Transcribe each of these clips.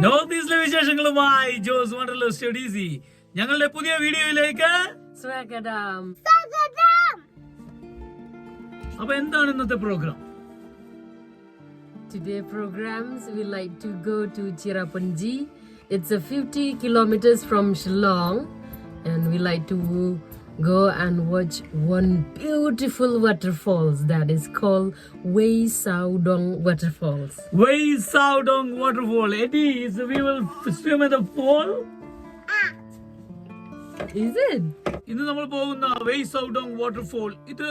North ഈസ്റ്റിലെ വിശേഷങ്ങളുമായി Jose wanderlust easy ഞങ്ങളുടെ പുതിയ വീഡിയോയിലേക്ക് സ്വാഗതം. അപ്പൊ എന്താണ് ഇന്നത്തെ programme? Today programs we like to go to Cherrapunjee. It's a 50 kilometers from Shillong, and we like to go and watch one beautiful waterfalls that is called Wei Sawdong Waterfalls. Wei Sawdong Waterfall. It is. We will swim at the fall. Is it? ഇന്ന് നമ്മൾ പോകുന്ന വെയ് സൗഡോങ് waterfall, ഇത്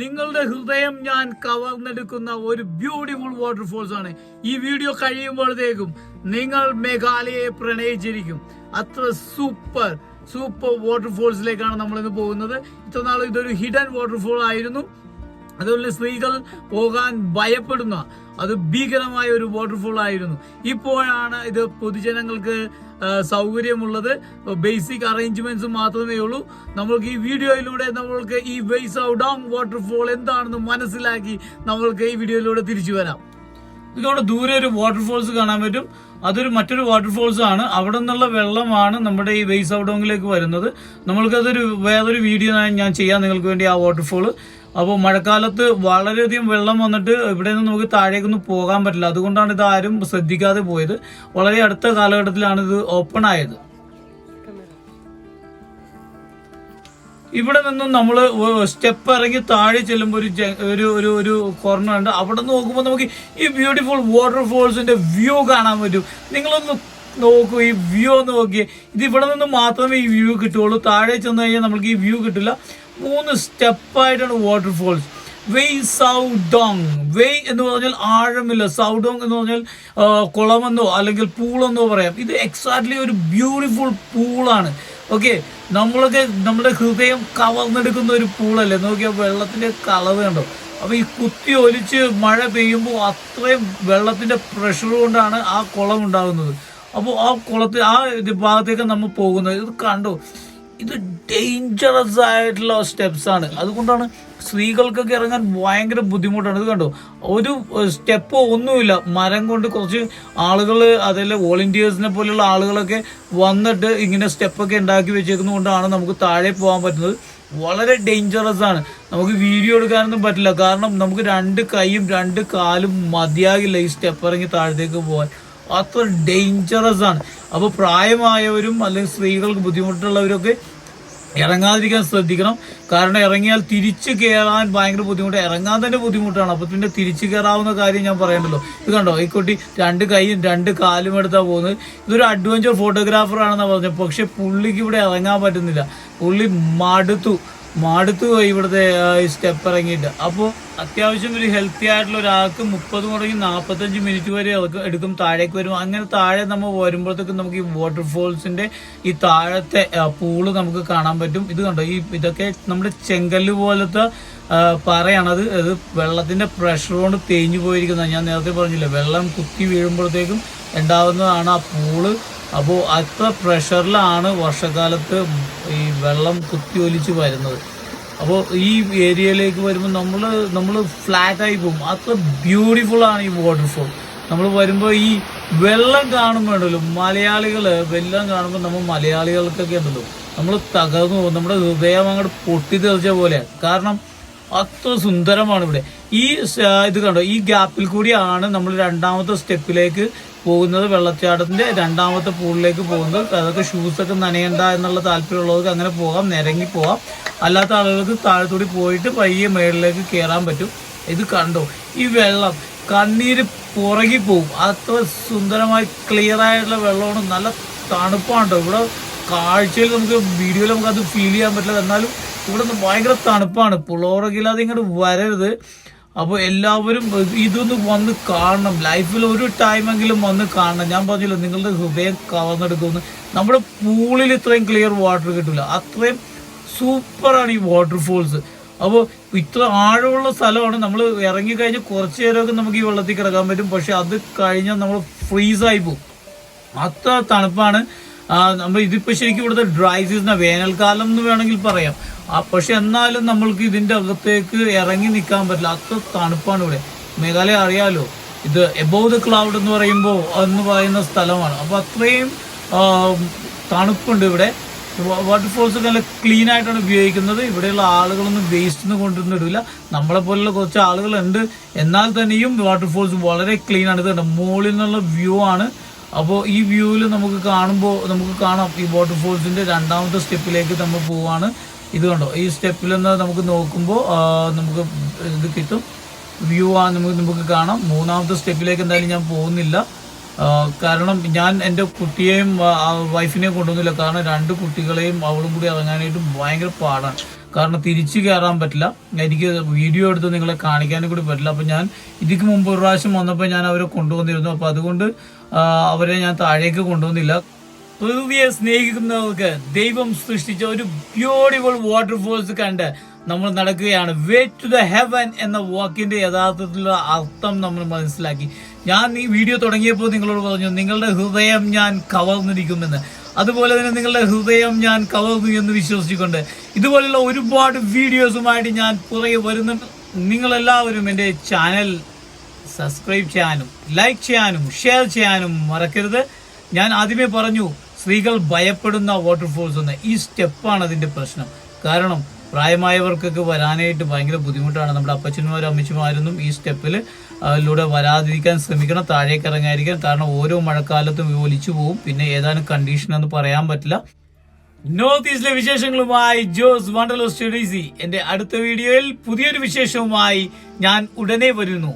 നിങ്ങളുടെ ഹൃദയം ഞാൻ കവർന്നെടുക്കുന്ന ഒരു beautiful waterfalls ആണ്. ഈ വീഡിയോ കഴിയുമ്പോഴത്തേക്കും നിങ്ങൾ മേഘാലയയെ പ്രണയിച്ചിരിക്കും. അത്ര സൂപ്പർ വാട്ടർഫോൾസിലേക്കാണ് നമ്മൾ ഇന്ന് പോകുന്നത്. ഇത്ര നാൾ ഇതൊരു ഹിഡൻ വാട്ടർഫോൾ ആയിരുന്നു. അതുപോലെ സ്ത്രീകൾ പോകാൻ ഭയപ്പെടുന്ന അത് ഭീകരമായ ഒരു വാട്ടർഫോൾ ആയിരുന്നു. ഇപ്പോഴാണ് ഇത് പൊതുജനങ്ങൾക്ക് സൗകര്യമുള്ളത്. ബേസിക് അറേഞ്ച്മെന്റ്സ് മാത്രമേ ഉള്ളൂ. നമ്മൾക്ക് ഈ വീഡിയോയിലൂടെ നമ്മൾക്ക് ഈ വെയ് സൗഡോങ് വാട്ടർഫോൾ എന്താണെന്ന് മനസ്സിലാക്കി നമ്മൾക്ക് ഈ വീഡിയോയിലൂടെ തിരിച്ചു വരാം. ഇതോടെ ദൂരെ ഒരു വാട്ടർഫോൾസ് കാണാൻ പറ്റും. അതൊരു മറ്റൊരു വാട്ടർഫോൾസ് ആണ്. അവിടെ നിന്നുള്ള വെള്ളമാണ് നമ്മുടെ ഈ വെയ് സൗഡോങ്ങിലേക്ക് വരുന്നത്. നമ്മൾക്കതൊരു വേറൊരു വീഡിയോ ഞാൻ ചെയ്യാം നിങ്ങൾക്ക് വേണ്ടി ആ വാട്ടർഫോള്. അപ്പോൾ മഴക്കാലത്ത് വളരെയധികം വെള്ളം വന്നിട്ട് ഇവിടെ നിന്ന് നമുക്ക് താഴേക്കൊന്നും പോകാൻ പറ്റില്ല. അതുകൊണ്ടാണ് ഇത് ആരും ശ്രദ്ധിക്കാതെ പോയത്. വളരെ അടുത്ത കാലഘട്ടത്തിലാണ് ഇത് ഓപ്പൺ ആയത്. ഇവിടെ നിന്നും നമ്മൾ സ്റ്റെപ്പ് ഇറങ്ങി താഴെ ചെല്ലുമ്പോൾ ഒരു കോർണർ ഉണ്ട്. അവിടെ നിന്ന് നോക്കുമ്പോൾ നമുക്ക് ഈ ബ്യൂട്ടിഫുൾ വാട്ടർഫോൾസിന്റെ വ്യൂ കാണാൻ പറ്റും. നിങ്ങളൊന്ന് നോക്കൂ, ഈ വ്യൂ ഒന്ന് നോക്കിയേ. ഇത് ഇവിടെ നിന്ന് മാത്രമേ ഈ വ്യൂ കിട്ടുള്ളൂ. താഴെ ചെന്ന് കഴിഞ്ഞാൽ നമുക്ക് ഈ വ്യൂ കിട്ടില്ല. 3 സ്റ്റെപ്പായിട്ടാണ് വാട്ടർഫോൾസ്. വെയ് സൗഡോങ്. വെയ് എന്ന് പറഞ്ഞാൽ ആഴമില്ല, സൗഡോങ് എന്ന് പറഞ്ഞാൽ കുളമെന്നോ അല്ലെങ്കിൽ പൂളെന്നോ പറയാം. ഇത് എക്സാക്ട്ലി ഒരു ബ്യൂട്ടിഫുൾ പൂളാണ്. ഓക്കെ, നമ്മളൊക്കെ നമ്മുടെ ഹൃദയം കവർന്നെടുക്കുന്ന ഒരു പൂളല്ലേ. നോക്കിയാൽ വെള്ളത്തിന്റെ കളർ കണ്ടോ. അപ്പൊ ഈ കുത്തി ഒലിച്ച് മഴ പെയ്യുമ്പോൾ അത്രയും വെള്ളത്തിന്റെ പ്രഷർ കൊണ്ടാണ് ആ കുളം ഉണ്ടാകുന്നത്. അപ്പോൾ ആ കുളത്തിൽ ആ ഭാഗത്തേക്ക് നമ്മൾ പോകുന്നത്. ഇത് കണ്ടോ, ഇത് ഡേഞ്ചറസ് ആയിട്ടുള്ള സ്റ്റെപ്സ് ആണ്. അതുകൊണ്ടാണ് സ്ത്രീകൾക്കൊക്കെ ഇറങ്ങാൻ ഭയങ്കര ബുദ്ധിമുട്ടാണ്. ഇത് കണ്ടോ, ഒരു സ്റ്റെപ്പോ ഒന്നുമില്ല. മരം കൊണ്ട് കുറച്ച് ആളുകൾ, അതല്ല വോളണ്ടിയേഴ്സിനെ പോലെയുള്ള ആളുകളൊക്കെ വന്നിട്ട് ഇങ്ങനെ സ്റ്റെപ്പൊക്കെ ഉണ്ടാക്കി വെച്ചേക്കുന്നത് കൊണ്ടാണ് നമുക്ക് താഴെ പോകാൻ പറ്റുന്നത്. വളരെ ഡേഞ്ചറസ് ആണ്. നമുക്ക് വീഡിയോ എടുക്കാനൊന്നും പറ്റില്ല. കാരണം നമുക്ക് 2 കൈയും 2 കാലും മതിയാകില്ല ഈ സ്റ്റെപ്പ് ഇറങ്ങി താഴത്തേക്ക് പോകാൻ. അത്ര ഡേഞ്ചറസ് ആണ്. അപ്പോൾ പ്രായമായവരും അല്ലെങ്കിൽ സ്ത്രീകൾക്ക് ബുദ്ധിമുട്ടുള്ളവരൊക്കെ ഇറങ്ങാതിരിക്കാൻ ശ്രദ്ധിക്കണം. കാരണം ഇറങ്ങിയാൽ തിരിച്ചു കയറാൻ ഭയങ്കര ബുദ്ധിമുട്ട്. ഇറങ്ങാൻ തന്നെ ബുദ്ധിമുട്ടാണ്. അപ്പോൾ പിന്നെ തിരിച്ചു കയറാവുന്ന കാര്യം ഞാൻ പറയണ്ടല്ലോ. ഇത് കണ്ടോ, ഈ കുട്ടി 2 കൈയും 2 കാലും എടുത്താൽ പോകുന്നത്. ഇതൊരു അഡ്വഞ്ചർ ഫോട്ടോഗ്രാഫർ ആണെന്നാണ് പറഞ്ഞത്. പക്ഷെ പുള്ളിക്ക് ഇവിടെ ഇറങ്ങാൻ പറ്റുന്നില്ല. പുള്ളി മടുത്തു പോയി ഇവിടുത്തെ ഈ സ്റ്റെപ്പ് ഇറങ്ങിയിട്ട്. അപ്പോൾ അത്യാവശ്യം ഒരു ഹെൽത്തി ആയിട്ടുള്ള ഒരാൾക്ക് 30 മുതൽ 45 മിനിറ്റ് വരെ എടുക്കും താഴേക്ക് വരും. അങ്ങനെ താഴെ നമ്മൾ വരുമ്പോഴത്തേക്കും നമുക്ക് ഈ വാട്ടർഫോൾസിന്റെ ഈ താഴത്തെ പൂള് നമുക്ക് കാണാൻ പറ്റും. ഇത് കണ്ടോ, ഇതൊക്കെ നമ്മുടെ ചെങ്കല്ല് പോലത്തെ പറയാണത്. അത് വെള്ളത്തിന്റെ പ്രഷർ കൊണ്ട് തേഞ്ഞു പോയിരിക്കുന്നത്. ഞാൻ നേരത്തെ പറഞ്ഞില്ല, വെള്ളം കുത്തി വീഴുമ്പോഴത്തേക്കും ഉണ്ടാവുന്നതാണ് ആ പൂള്. അപ്പോൾ അത്ര പ്രഷറിലാണ് വർഷക്കാലത്ത് ഈ വെള്ളം കുത്തി ഒലിച്ച് വരുന്നത്. അപ്പോൾ ഈ ഏരിയയിലേക്ക് വരുമ്പോൾ നമ്മൾ ഫ്ലാറ്റായി പോകും. അത്ര ബ്യൂട്ടിഫുൾ ആണ് ഈ വാട്ടർഫോൾ. നമ്മൾ വരുമ്പോൾ ഈ വെള്ളം കാണുമ്പോൾ ഉണ്ടല്ലോ, മലയാളികൾ വെള്ളം കാണുമ്പോൾ നമ്മൾ മലയാളികൾക്കൊക്കെ ഉണ്ടല്ലോ, നമ്മൾ തകർന്നു പോകും. നമ്മുടെ ഹൃദയം അങ്ങോട്ട് പൊട്ടിത്തെറിച്ച പോലെയാണ്. കാരണം അത്ര സുന്ദരമാണ് ഇവിടെ. ഇത് കണ്ടോ, ഈ ഗ്യാപ്പിൽ കൂടിയാണ് നമ്മൾ 2ാമത്തെ സ്റ്റെപ്പിലേക്ക് പോകുന്നത്. വെള്ളച്ചാട്ടത്തിന്റെ 2ാമത്തെ പൂളിലേക്ക് പോകുന്നത്. അതൊക്കെ ഷൂസൊക്കെ നനയണ്ട എന്നുള്ള താല്പര്യമുള്ളവർക്ക് അങ്ങനെ പോകാം, നിരങ്ങി പോകാം. അല്ലാത്ത ആളുകൾക്ക് താഴത്തൂടി പോയിട്ട് പയ്യെ മേളിലേക്ക് കയറാൻ പറ്റും. ഇത് കണ്ടോ, ഈ വെള്ളം കണ്ണീര് പുറകി പോകും. അത്ര സുന്ദരമായി ക്ലിയർ ആയിട്ടുള്ള വെള്ളമാണ്. നല്ല തണുപ്പാണ് കേട്ടോ. ഇവിടെ കാഴ്ചയിൽ നമുക്ക് വീഡിയോയിൽ നമുക്ക് അത് ഫീൽ ചെയ്യാൻ പറ്റില്ല. എന്നാലും ഇവിടെ നിന്ന് ഭയങ്കര തണുപ്പാണ്. പുളോറകില്ലാതെ ഇങ്ങോട്ട് വരരുത്. അപ്പോൾ എല്ലാവരും ഇതൊന്ന് വന്ന് കാണണം. ലൈഫിൽ ഒരു ടൈമെങ്കിലും വന്ന് കാണണം. ഞാൻ പറഞ്ഞില്ല, നിങ്ങളുടെ ഹൃദയം കവർന്നെടുക്കുമെന്ന്. നമ്മുടെ പൂളിൽ ഇത്രയും ക്ലിയർ വാട്ടർ കിട്ടില്ല. അത്രയും സൂപ്പറാണ് ഈ വാട്ടർഫോൾസ്. അപ്പോൾ ഇത്ര ആഴമുള്ള സ്ഥലമാണ്. നമ്മൾ ഇറങ്ങിക്കഴിഞ്ഞാൽ കുറച്ച് നേരമൊക്കെ നമുക്ക് ഈ വെള്ളത്തിൽ കിടക്കാൻ പറ്റും. പക്ഷെ അത് കഴിഞ്ഞാൽ നമ്മൾ ഫ്രീസായി പോകും. അത്ര തണുപ്പാണ്. നമ്മൾ ഇതിപ്പോ ശരിക്കും ഇവിടുത്തെ ഡ്രൈ സീസൺ വേനൽക്കാലം എന്ന് വേണമെങ്കിൽ പറയാം. പക്ഷെ എന്നാലും നമ്മൾക്ക് ഇതിന്റെ അകത്തേക്ക് ഇറങ്ങി നിൽക്കാൻ പറ്റില്ല, അത്ര തണുപ്പാണ് ഇവിടെ. മേഘാലയ അറിയാലോ, ഇത് എബോവ് ദ ക്ലൗഡ് എന്ന് പറയുന്ന സ്ഥലമാണ്. അപ്പോൾ അത്രയും തണുപ്പുണ്ട് ഇവിടെ. വാട്ടർഫോൾസ് നല്ല ക്ലീൻ ആയിട്ടാണ് ഉപയോഗിക്കുന്നത്. ഇവിടെയുള്ള ആളുകളൊന്നും വേസ്റ്റ് കൊണ്ടൊന്നും ഇടില്ല. നമ്മളെ പോലുള്ള കുറച്ച് ആളുകളുണ്ട്, എന്നാൽ തന്നെയും വാട്ടർഫോൾസ് വളരെ ക്ലീൻ ആണ്. ഇത് മുകളിൽ നിന്നുള്ള വ്യൂ ആണ്. അപ്പോൾ ഈ വ്യൂവിൽ നമുക്ക് കാണാം ഈ വാട്ടർഫോൾസിന്റെ രണ്ടാമത്തെ സ്റ്റെപ്പിലേക്ക് നമ്മൾ പോവാണ്. ഇത് കണ്ടോ, ഈ സ്റ്റെപ്പിൽ നിന്ന് നമുക്ക് നോക്കുമ്പോൾ നമുക്ക് ഇത് കിട്ടും, വ്യൂ ആണ് നമുക്ക് കാണാം. മൂന്നാമത്തെ സ്റ്റെപ്പിലേക്ക് എന്തായാലും ഞാൻ പോകുന്നില്ല, കാരണം ഞാൻ എൻ്റെ കുട്ടിയെയും വൈഫിനെയും കൊണ്ടുവന്നില്ല. കാരണം 2 കുട്ടികളെയും അവളും കൂടി ഇറങ്ങാനായിട്ട് ഭയങ്കര പാടാണ്. കാരണം തിരിച്ചു കയറാൻ പറ്റില്ല, എനിക്ക് വീഡിയോ എടുത്ത് നിങ്ങളെ കാണിക്കാനും കൂടി പറ്റില്ല. അപ്പം ഞാൻ ഇതിക്ക് മുമ്പ് ഒരു പ്രാവശ്യം വന്നപ്പോൾ ഞാൻ അവരെ കൊണ്ടുവന്നിരുന്നു. അപ്പം അതുകൊണ്ട് അവരെ ഞാൻ താഴേക്ക് കൊണ്ടുവന്നില്ല. പ്രകൃതിയെ സ്നേഹിക്കുന്നവർക്ക് ദൈവം സൃഷ്ടിച്ച ഒരു ബ്യൂട്ടിഫുൾ വാട്ടർഫോൾസ് കണ്ട് നമ്മൾ നടക്കുകയാണ്. വേ ടു ദ ഹെവൻ എന്ന വാക്കിന്റെ യഥാർത്ഥത്തിലുള്ള അർത്ഥം നമ്മൾ മനസ്സിലാക്കി. ഞാൻ ഈ വീഡിയോ തുടങ്ങിയപ്പോൾ നിങ്ങളോട് പറഞ്ഞു, നിങ്ങളുടെ ഹൃദയം ഞാൻ കവർന്നിരിക്കുമെന്ന്. അതുപോലെ തന്നെ നിങ്ങളുടെ ഹൃദയം ഞാൻ കവർന്നു എന്ന് വിശ്വസിച്ചുകൊണ്ട് ഇതുപോലുള്ള ഒരുപാട് വീഡിയോസുമായിട്ട് ഞാൻ പുറകെ വരുന്നുണ്ട്. നിങ്ങളെല്ലാവരും എൻ്റെ ചാനൽ സബ്സ്ക്രൈബ് ചെയ്യാനും ലൈക്ക് ചെയ്യാനും ഷെയർ ചെയ്യാനും മറക്കരുത്. ഞാൻ ആദ്യമേ പറഞ്ഞു, സ്ത്രീകൾ ഭയപ്പെടുന്ന വാട്ടർഫോൾസ് ഒന്ന് ഈ സ്റ്റെപ്പാണ് അതിൻ്റെ പ്രശ്നം. കാരണം പ്രായമായവർക്കൊക്കെ വരാനായിട്ട് ഭയങ്കര ബുദ്ധിമുട്ടാണ്. നമ്മുടെ അപ്പച്ചന്മാരും അമ്മച്ചിമാരൊന്നും ഈ സ്റ്റെപ്പിലൂടെ വരാതിരിക്കാൻ ശ്രമിക്കണം, താഴേക്ക് ഇറങ്ങാതിരിക്കാൻ. കാരണം ഓരോ മഴക്കാലത്തും ഒലിച്ചു പോകും. പിന്നെ ഏതാനും കണ്ടീഷൻ എന്ന് പറയാൻ പറ്റില്ല. നോർത്ത് ഈസ്റ്റിലെ വിശേഷങ്ങളുമായി ജോസ് വണ്ടർലസ്റ്റ്. എന്റെ അടുത്ത വീഡിയോയിൽ പുതിയൊരു വിശേഷവുമായി ഞാൻ ഉടനെ വരുന്നു.